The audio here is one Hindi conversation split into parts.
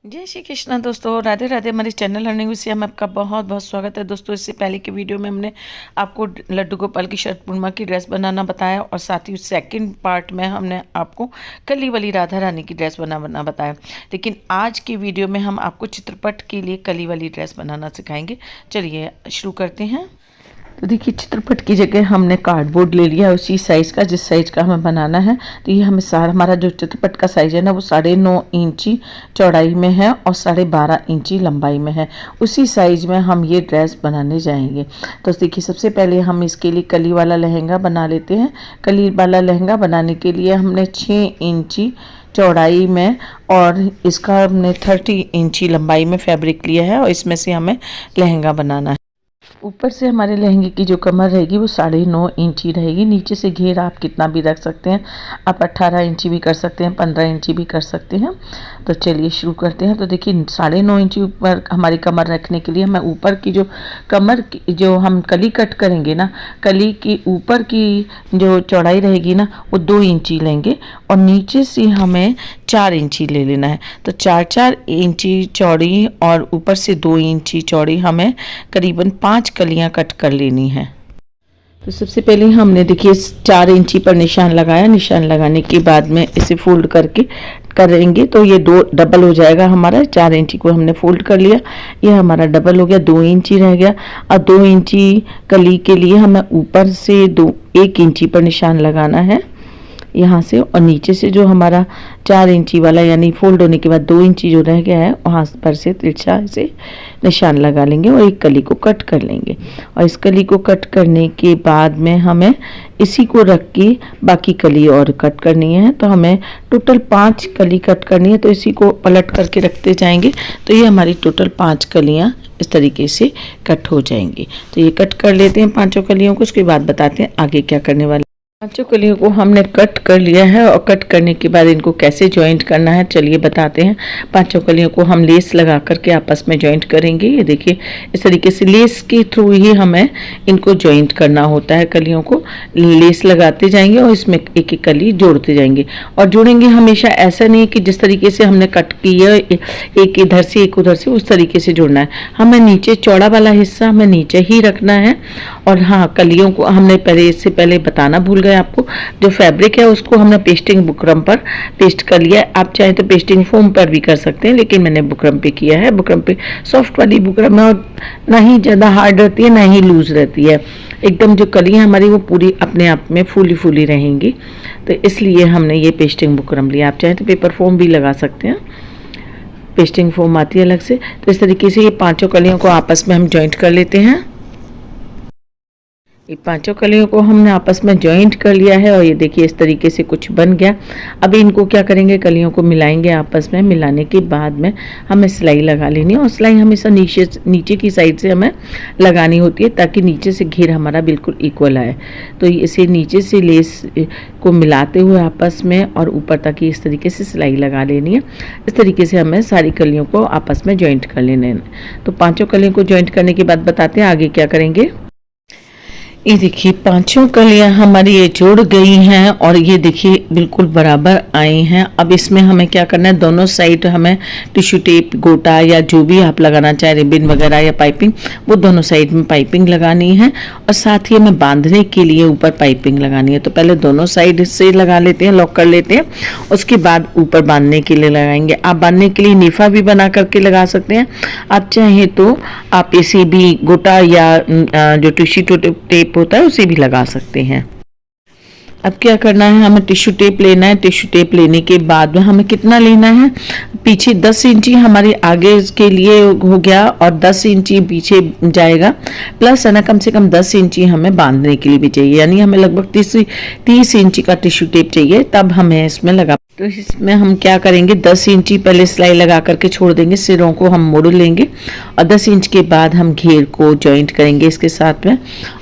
जय श्री कृष्णा दोस्तों, राधे राधे। हमारे चैनल लर्निंग विषय में आपका बहुत बहुत स्वागत है दोस्तों। इससे पहले की वीडियो में हमने आपको लड्डू गोपाल की शरद पूर्णिमा की ड्रेस बनाना बताया और साथ ही सेकंड पार्ट में हमने आपको कली वाली राधा रानी की ड्रेस बनाना बताया। लेकिन आज की वीडियो में हम आपको चित्रपट के लिए कली वाली ड्रेस बनाना सिखाएंगे। चलिए शुरू करते हैं। तो देखिए, चित्रपट की जगह हमने कार्डबोर्ड ले लिया उसी साइज़ का जिस साइज़ का हमें बनाना है। तो ये हमें हमारा जो चित्रपट का साइज़ है ना, वो 9.5 इंची चौड़ाई में है और 12.5 इंची लंबाई में है। उसी साइज़ में हम ये ड्रेस बनाने जाएंगे। तो देखिए, सबसे पहले हम इसके लिए कली वाला लहंगा बना लेते हैं। कली वाला लहंगा बनाने के लिए हमने 6 इंची चौड़ाई में और इसका हमने 30 इंची लंबाई में फैब्रिक लिया है और इसमें से हमें लहंगा बनाना है। ऊपर से हमारे लहंगे की जो कमर रहेगी वो 9.5 इंची रहेगी। नीचे से घेर आप कितना भी रख सकते हैं, आप 18 इंची भी कर सकते हैं, 15 इंची भी कर सकते हैं। तो चलिए शुरू करते हैं। तो देखिए, 9.5 इंची ऊपर हमारी कमर रखने के लिए हमें ऊपर की जो कमर की जो हम कली कट करेंगे ना, कली की ऊपर की जो चौड़ाई रहेगी ना, वो 2 इंची लेंगे और नीचे से हमें 4 इंची ले लेना है। तो 4-4 इंची चौड़ी और ऊपर से 2 इंची चौड़ी हमें करीबन 5 कलियां कट कर लेनी है। तो सबसे पहले हमने देखिए 4 इंची पर निशान लगाया। निशान लगाने के बाद में इसे फोल्ड करके करेंगे तो ये 2 डबल हो जाएगा हमारा। 4 इंची को हमने फोल्ड कर लिया, ये हमारा डबल हो गया, 2 इंची रह गया। और 2 इंची कली के लिए हमें ऊपर से 1 इंची पर निशान लगाना है यहाँ से, और नीचे से जो हमारा 4 इंची वाला यानी फोल्ड होने के बाद 2 इंची जो रह गया है वहाँ पर से तिरछा से निशान लगा लेंगे और एक कली को कट कर लेंगे। और इस कली को कट करने के बाद में हमें इसी को रख के बाकी कली और कट करनी है। तो हमें टोटल 5 कली कट करनी है। तो इसी को पलट करके रखते जाएंगे तो ये हमारी टोटल 5 कलियाँ इस तरीके से कट हो जाएंगी। तो ये कट कर लेते हैं 5 कलियों को। उसके बाद बताते हैं आगे क्या करने वाले। 5 कलियों को हमने कट कर लिया है और कट करने के बाद इनको कैसे जॉइंट करना है चलिए बताते हैं। 5 कलियों को हम लेस लगा करके आपस में जॉइंट करेंगे। ये देखिए, इस तरीके से लेस के थ्रू ही हमें इनको जॉइंट करना होता है। कलियों को लेस लगाते जाएंगे और इसमें एक एक कली जोड़ते जाएंगे। और जोड़ेंगे हमेशा ऐसा नहीं कि जिस तरीके से हमने कट किया एक इधर से एक उधर से, उस तरीके से जोड़ना है। हमें नीचे चौड़ा वाला हिस्सा हमें नीचे ही रखना है। और हाँ, कलियों को हमने इससे पहले बताना भूल गए आपको, जो फैब्रिक है उसको हमने पेस्टिंग बुकरम पर पेस्ट कर लिया। आप चाहें तो पेस्टिंग फोम पर भी कर सकते हैं, लेकिन मैंने बुकरम पे किया है। बुकरम पे सॉफ्ट वाली बुकरम है और ना ही ज़्यादा हार्ड रहती है ना ही लूज रहती है। एकदम जो कलियाँ हमारी वो पूरी अपने आप में फूली फूली रहेंगी। तो इसलिए हमने ये पेस्टिंग बुकरम लिया। आप चाहें तो पेपर फोम भी लगा सकते हैं, पेस्टिंग फोम आती है अलग से। तो इस तरीके से ये 5 कलियों को आपस में हम जॉइंट कर लेते हैं। ये 5 कलियों को हमने आपस में जॉइंट कर लिया है और ये देखिए इस तरीके से कुछ बन गया। अब इनको क्या करेंगे, कलियों को मिलाएंगे आपस में। मिलाने के बाद में हमें सिलाई लगा लेनी है और सिलाई हमेशा नीचे की साइड से हमें लगानी होती है ताकि नीचे से घेर हमारा बिल्कुल इक्वल आए। तो इसे नीचे से लेस को मिलाते हुए आपस में और ऊपर तक इस तरीके से सिलाई लगा लेनी है। इस तरीके से हमें सारी कलियों को आपस में जॉइंट कर लेना है। तो 5 कलियों को जॉइंट करने के बाद बताते हैं आगे क्या करेंगे। ये देखिए 5 कलियां हमारी ये जुड़ गई हैं और ये देखिए बिल्कुल बराबर आई हैं। अब इसमें हमें क्या करना है, दोनों साइड हमें टिश्यू टेप, गोटा या जो भी आप लगाना चाहे, रिबिन वगैरह या पाइपिंग, वो दोनों साइड में पाइपिंग लगानी है। और साथ ही हमें बांधने के लिए ऊपर पाइपिंग लगानी है। तो पहले दोनों साइड से लगा लेते हैं, लॉक कर लेते हैं, उसके बाद ऊपर बांधने के लिए लगाएंगे। आप बांधने के लिए नीफा भी बना करके लगा सकते हैं। आप चाहें तो आप इसे भी गोटा या जो टिश्यू टेप होता है उसे भी लगा सकते हैं। अब क्या करना है, हमें टिश्यू टेप लेना है। टिश्यू टेप लेने के बाद में हमें कितना लेना है, पीछे 10 इंची हमारे आगे के लिए हो गया और 10 इंची पीछे जाएगा, प्लस है ना कम से कम 10 इंची हमें बांधने के लिए भी चाहिए। यानी हमें लगभग 30 इंची का टिश्यू टेप चाहिए, तब हमें इसमें लगा। तो इसमें हम क्या करेंगे, 10 इंची पहले सिलाई लगा करके छोड़ देंगे, सिरों को हम मोड़ लेंगे और 10 इंच के बाद हम घेर को जॉइंट करेंगे इसके साथ में,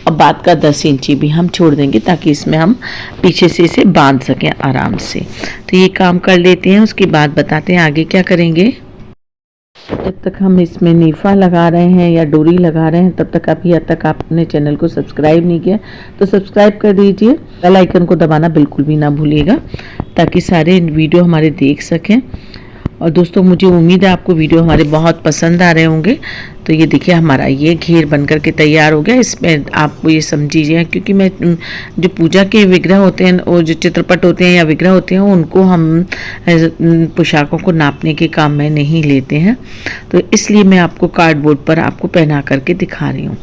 और बाद का 10 इंची भी हम छोड़ देंगे ताकि इसमें हम पीछे से इसे बांध सकें आराम से। तो ये काम कर लेते हैं, उसके बाद बताते हैं आगे क्या करेंगे। जब तक हम इसमें नीफा लगा रहे हैं या डोरी लगा रहे हैं तब तक अभी तक आपने चैनल को सब्सक्राइब नहीं किया तो सब्सक्राइब कर दीजिए। बेल आइकन को दबाना बिल्कुल भी ना भूलिएगा ताकि सारे वीडियो हमारे देख सकें। और दोस्तों मुझे उम्मीद है आपको वीडियो हमारे बहुत पसंद आ रहे होंगे। तो ये देखिए हमारा ये घेर बन कर के तैयार हो गया। इसमें आपको ये समझिए, क्योंकि मैं जो पूजा के विग्रह होते हैं और जो चित्रपट होते हैं या विग्रह होते हैं उनको हम पोशाकों को नापने के काम में नहीं लेते हैं, तो इसलिए मैं आपको कार्डबोर्ड पर आपको पहना करके दिखा रही हूँ।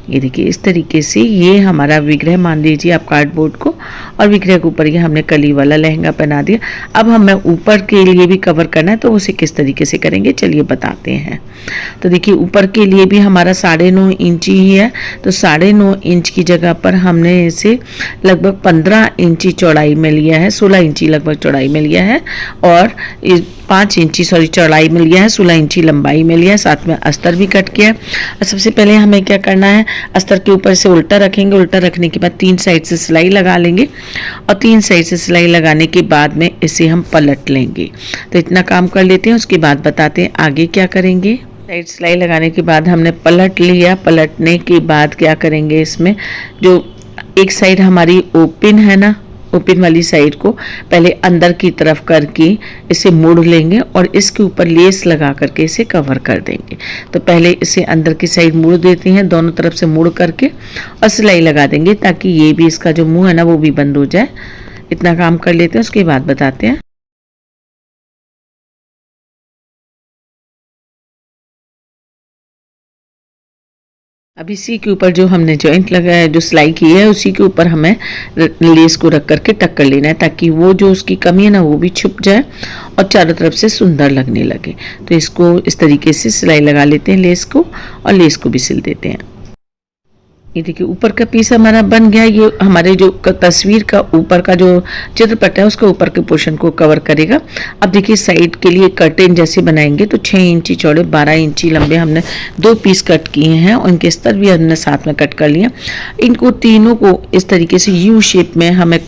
ये देखिए इस तरीके से ये हमारा विग्रह मान लीजिए आप कार्डबोर्ड को, और विग्रह के ऊपर ये हमने कली वाला लहंगा पहना दिया। अब हमें ऊपर के लिए भी कवर करना है, तो उसे किस तरीके से करेंगे चलिए बताते हैं। तो देखिए ऊपर के लिए भी हमारा 9.5 इंची ही है, तो 9.5 इंच की जगह पर हमने इसे लगभग 15 इंची चौड़ाई में लिया है, 16 इंची लगभग चौड़ाई में लिया है, और 5 इंची चौड़ाई में लिया है, 16 इंची लंबाई में लिया है, साथ में अस्तर भी कट किया है। और सबसे पहले हमें क्या करना है, अस्तर के ऊपर से उल्टा रखेंगे, उल्टा रखने के बाद 3 साइड से सिलाई लगा लेंगे, और 3 साइड से सिलाई लगाने के बाद में इसे हम पलट लेंगे। तो इतना काम कर लेते हैं, उसके बाद बताते हैं आगे क्या करेंगे। साइड सिलाई लगाने के बाद हमने पलट लिया, पलटने के बाद क्या करेंगे, इसमें जो एक साइड हमारी ओपन है ना, ओपन वाली साइड को पहले अंदर की तरफ करके इसे मोड़ लेंगे और इसके ऊपर लेस लगा करके इसे कवर कर देंगे। तो पहले इसे अंदर की साइड मोड़ देते हैं, दोनों तरफ से मोड़ करके और सिलाई लगा देंगे, ताकि ये भी इसका जो मुंह है ना वो भी बंद हो जाए। इतना काम कर लेते हैं, उसके बाद बताते हैं। अब इसी के ऊपर जो हमने जॉइंट लगाया, जो सिलाई की है, उसी के ऊपर हमें लेस को रख करके टक कर लेना है, ताकि वो जो उसकी कमी है ना वो भी छुप जाए और चारों तरफ से सुंदर लगने लगे। तो इसको इस तरीके से सिलाई लगा लेते हैं लेस को, और लेस को भी सिल देते हैं। ये देखिए ऊपर का पीस हमारा बन गया। ये हमारे जो तस्वीर का ऊपर का जो चित्रपट है उसका ऊपर के पोर्शन को कवर करेगा। अब देखिए साइड के लिए कर्टेन जैसे बनाएंगे, तो 6 इंची चौड़े 12 इंची लंबे हमने 2 पीस कट किए हैं, और इनके स्तर भी हमने साथ में कट कर लिए। इनको तीनों को इस तरीके से यू शेप में हमें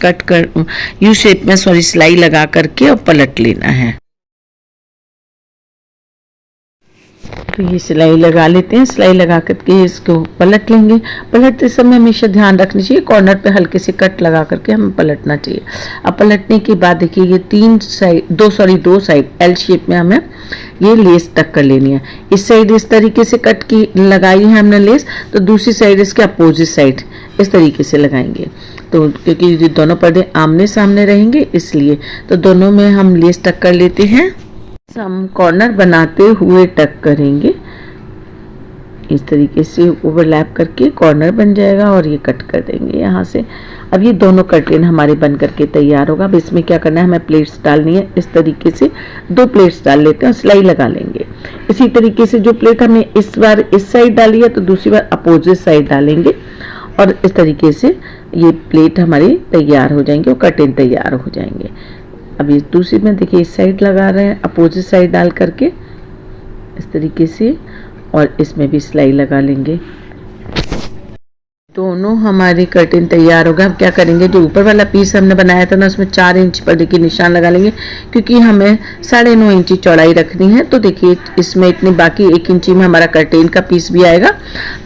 सिलाई लगा करके और पलट लेना है। तो ये सिलाई लगा लेते हैं, सिलाई लगा करके इसको पलट लेंगे। पलटते समय हमेशा ध्यान रखना चाहिए, कॉर्नर पे हल्के से कट लगा करके हमें पलटना चाहिए। अब पलटने के बाद देखिए ये 2 साइड एल शेप में हमें ये लेस टक कर लेनी है। इस साइड इस तरीके से कट की लगाई है हमने लेस, तो दूसरी साइड इसके अपोजिट साइड इस तरीके से लगाएंगे। तो क्योंकि दोनों पर्दे आमने सामने रहेंगे इसलिए, तो दोनों में हम लेस टक कर लेते हैं। हम कॉर्नर बनाते हुए टक करेंगे, इस तरीके से ओवरलैप करके कॉर्नर बन जाएगा, और ये कट कर देंगे यहाँ से। अब ये दोनों कर्टेन हमारे बन करके तैयार होगा। अब इसमें क्या करना है, हमें प्लेट्स डालनी है। इस तरीके से 2 प्लेट्स डाल लेते हैं और सिलाई लगा लेंगे। इसी तरीके से जो प्लेट हमने इस बार इस साइड डाली है, तो दूसरी बार अपोजिट साइड डालेंगे, और इस तरीके से ये प्लेट हमारी तैयार हो जाएंगे और कर्टेन तैयार हो जाएंगे। अब ये दूसरी में देखिए इस साइड लगा रहे हैं, अपोजिट साइड डाल करके इस तरीके से, और इसमें भी सिलाई लगा लेंगे। दोनों हमारी कर्टेन तैयार हो गए। अब क्या करेंगे, जो ऊपर वाला पीस हमने बनाया था ना उसमें 4 इंच पर देखिए निशान लगा लेंगे, क्योंकि हमें 9.5 इंची चौड़ाई रखनी है। तो देखिए इसमें इतनी बाकी 1 इंची में हमारा कर्टेन का पीस भी आएगा।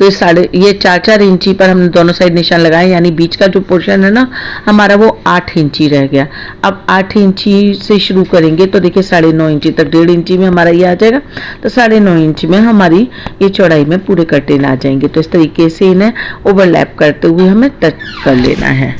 तो ये 4-4 इंची पर हमने दोनों साइड निशान लगाए, यानी बीच का जो पोर्शन है ना हमारा वो 8 इंची रह गया। अब 8 इंची से शुरू करेंगे, तो देखिए 9.5 इंची तक 1.5 इंची में हमारा ये आ जाएगा। तो 9.5 इंच में हमारी ये चौड़ाई में पूरे कर्टेन आ जाएंगे। तो इस तरीके से इन्हें ओवरलैप करते हुए हमें टच कर लेना है।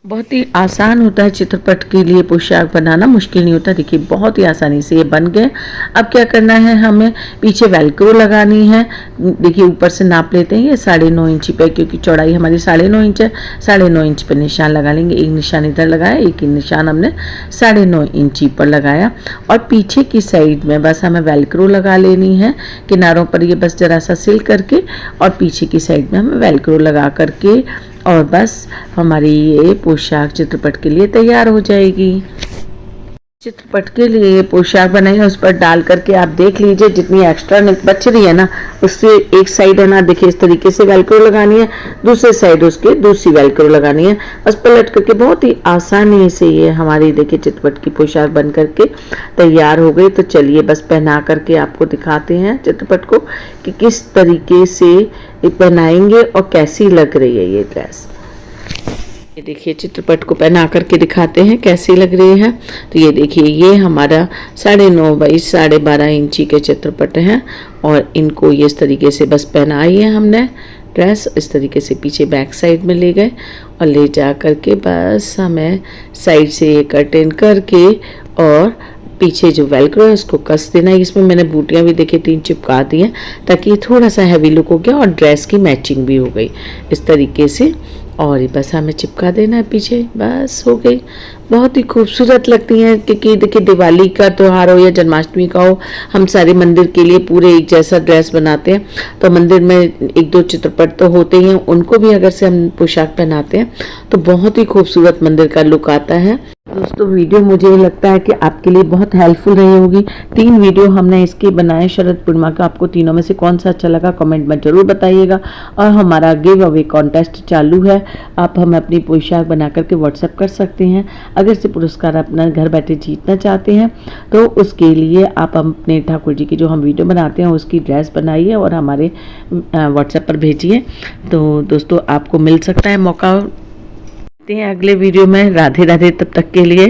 बहुत ही आसान होता है चित्रपट के लिए पोशाक बनाना, मुश्किल नहीं होता। देखिए बहुत ही आसानी से ये बन गए। अब क्या करना है, हमें पीछे वेलक्रो लगानी है। देखिए ऊपर से नाप लेते हैं ये 9.5 इंची पे, क्योंकि चौड़ाई हमारी 9.5 इंच है। 9.5 इंच पे निशान लगा लेंगे। एक निशान इधर लगाया, एक निशान हमने 9.5 इंची पर लगाया, और पीछे की साइड में बस हमें वेलक्रो लगा लेनी है। किनारों पर ये बस जरा सा सिल करके, और पीछे की साइड में हमें वेलक्रो लगा करके, और बस हमारी ये पोशाक चित्रपट के लिए तैयार हो जाएगी। चित्रपट के लिए पोशाक बनाई है, उस पर डाल करके आप देख लीजिए जितनी एक्स्ट्रा बच रही है ना, उससे एक साइड है ना देखिए इस तरीके से वेलक्रो लगानी है, दूसरे साइड उसके दूसरी वेलक्रो लगानी है। बस पलट करके बहुत ही आसानी से ये हमारी देखिए चित्रपट की पोशाक बन करके तैयार हो गई। तो चलिए बस पहना करके आपको दिखाते हैं चित्रपट को कि किस तरीके से पहनाएंगे और कैसी लग रही है ये ड्रेस। ये देखिए चित्रपट को पहना करके दिखाते हैं कैसी लग रही है। तो ये देखिए ये हमारा 9.5 बाई 12.5 इंची के चित्रपट हैं और इनको ये इस तरीके से बस पहनाई है हमने ड्रेस। इस तरीके से पीछे बैक साइड में ले गए और ले जा करके बस हमें साइड से ये कर्टेन करके और पीछे जो वेलक्रो है उसको कस देना है। इसमें मैंने बूटियाँ भी देखिए 3 चिपका दी हैं ताकि ये थोड़ा सा हैवी लुक हो गया और ड्रेस की मैचिंग भी हो गई इस तरीके से। और ये बस हमें चिपका देना है पीछे, बस हो गई। बहुत ही खूबसूरत लगती हैं क्योंकि देखिए दिवाली का त्यौहार हो या जन्माष्टमी का हो, हम सारे मंदिर के लिए पूरे एक जैसा ड्रेस बनाते हैं। तो मंदिर में 1-2 चित्रपट तो होते ही हैं, उनको भी अगर से हम पोशाक पहनाते हैं तो बहुत ही खूबसूरत मंदिर का लुक आता है। दोस्तों वीडियो मुझे लगता है कि आपके लिए बहुत हेल्पफुल रही होगी। 3 वीडियो हमने इसके बनाए शरद पूर्णिमा का। आपको तीनों में से कौन सा अच्छा लगा कमेंट में जरूर बताइएगा। और हमारा गिव अवे कॉन्टेस्ट चालू है, आप हमें अपनी पोशाक बना करके व्हाट्सएप कर सकते हैं। अगर से पुरस्कार अपना घर बैठे जीतना चाहते हैं तो उसके लिए आप अपने ठाकुर जी की जो हम वीडियो बनाते हैं उसकी ड्रेस बनाइए और हमारे व्हाट्सएप पर भेजिए। तो दोस्तों आपको मिल सकता है मौका। अगले वीडियो में। राधे राधे, तब तक के लिए।